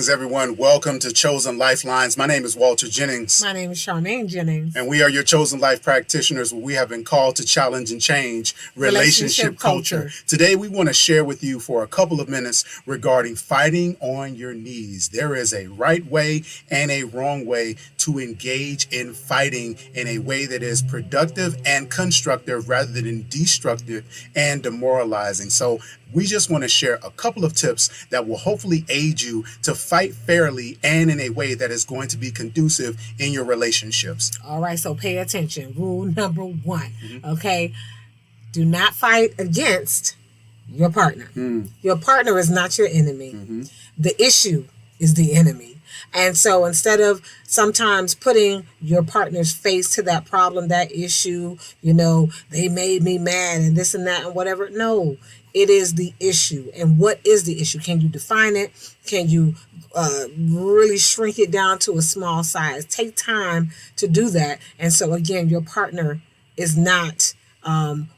Greetings, everyone. Welcome to Chosen Lifelines. My name is Walter Jennings. My name is Charmaine Jennings. And we are your chosen life practitioners where we have been called to challenge and change relationship culture. Today, we want to share with you for a couple of minutes regarding fighting on your knees. There is a right way and a wrong way to engage in fighting in a way that is productive and constructive rather than destructive and demoralizing. So we just want to share a couple of tips that will hopefully aid you to fight fairly and in a way that is going to be conducive in your relationships. All right, so pay attention. Rule number one, okay? Do not fight against your partner. Your partner is not your enemy. The issue is the enemy. And so instead of sometimes putting your partner's face to that problem, that issue, they made me mad and this and that and whatever. No, it is the issue. And what is the issue? Can you define it? Can you really shrink it down to a small size? Take time to do that. And so again, your partner is not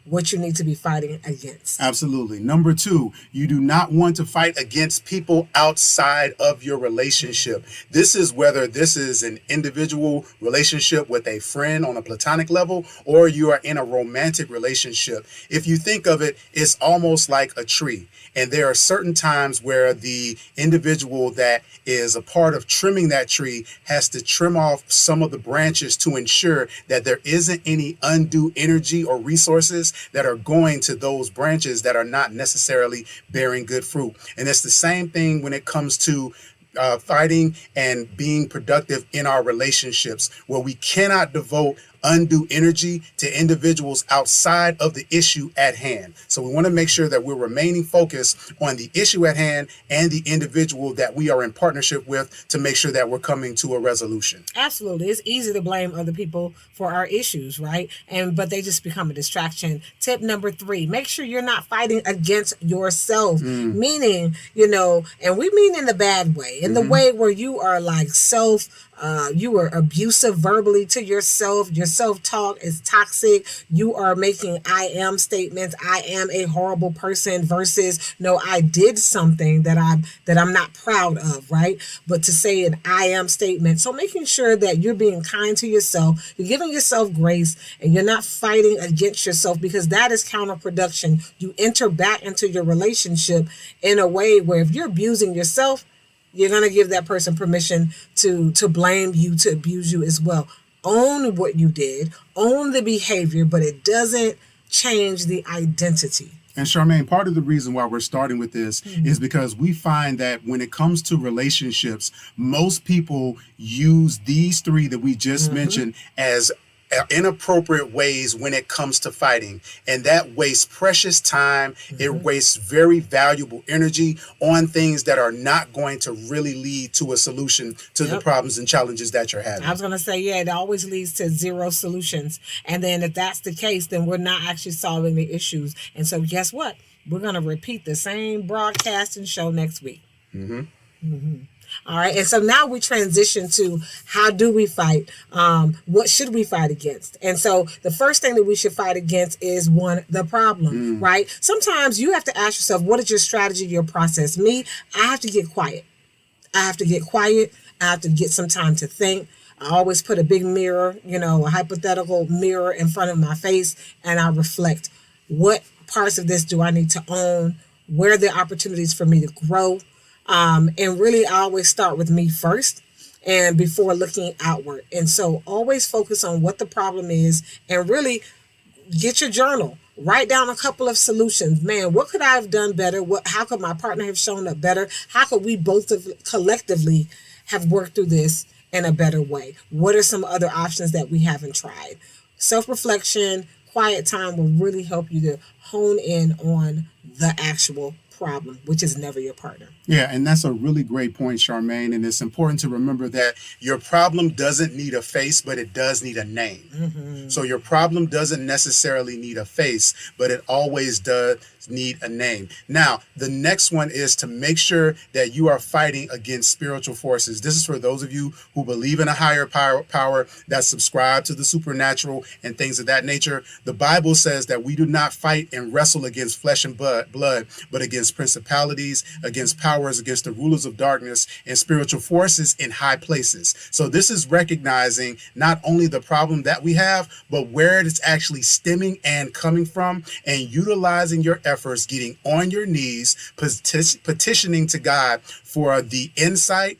what you need to be fighting against. Absolutely. Number two, you do not want to fight against people outside of your relationship. This is whether this is an individual relationship with a friend on a platonic level, or you are in a romantic relationship. If you think of it, it's almost like a tree. And there are certain times where the individual that is a part of trimming that tree has to trim off some of the branches to ensure that there isn't any undue energy or resources that are going to those branches that are not necessarily bearing good fruit. And it's the same thing when it comes to fighting and being productive in our relationships, where we cannot devote undue energy to individuals outside of the issue at hand. So we want to make sure that we're remaining focused on the issue at hand and the individual that we are in partnership with to make sure that we're coming to a resolution. Absolutely. It's easy to blame other people for our issues, right? But they just become a distraction. Tip number 3, make sure you're not fighting against yourself. Meaning, and we mean in the bad way, in the way where you are like you are abusive verbally to yourself. Your self-talk is toxic. You are making I am statements. I am a horrible person versus no, I did something that I'm not proud of, right? But to say an I am statement. So making sure that you're being kind to yourself, you're giving yourself grace, and you're not fighting against yourself, because that is counterproduction. You enter back into your relationship in a way where if you're abusing yourself, you're going to give that person permission to blame you, to abuse you as well. Own what you did, own the behavior, but it doesn't change the identity. And Charmaine, part of the reason why we're starting with this is because we find that when it comes to relationships, most people use these 3 that we just mentioned as inappropriate ways when it comes to fighting, and that wastes precious time. It wastes very valuable energy on things that are not going to really lead to a solution to the problems and challenges that you're having. I was going to say, it always leads to 0 solutions. And then if that's the case, then we're not actually solving the issues. And so guess what? We're going to repeat the same broadcast and show next week. All right. And so now we transition to how do we fight? What should we fight against? And so the first thing that we should fight against is the problem, right? Sometimes you have to ask yourself, what is your strategy, your process? Me, I have to get quiet. I have to get some time to think. I always put a big mirror, a hypothetical mirror in front of my face, and I reflect. What parts of this do I need to own? Where are the opportunities for me to grow? And really, I always start with me first and before looking outward. And so always focus on what the problem is, and really get your journal. Write down a couple of solutions. Man, what could I have done better? How could my partner have shown up better? How could we both collectively have worked through this in a better way? What are some other options that we haven't tried? Self-reflection, quiet time will really help you to hone in on the actual problem, which is never your partner. Yeah, and that's a really great point, Charmaine. And it's important to remember that your problem doesn't need a face, but it does need a name. So your problem doesn't necessarily need a face, but it always does need a name. Now, the next one is to make sure that you are fighting against spiritual forces. This is for those of you who believe in a higher power, that subscribe to the supernatural and things of that nature. The Bible says that we do not fight and wrestle against flesh and blood, but against against principalities, against powers, against the rulers of darkness and spiritual forces in high places. So this is recognizing not only the problem that we have, but where it is actually stemming and coming from, and utilizing your efforts, getting on your knees, petitioning to God for the insight,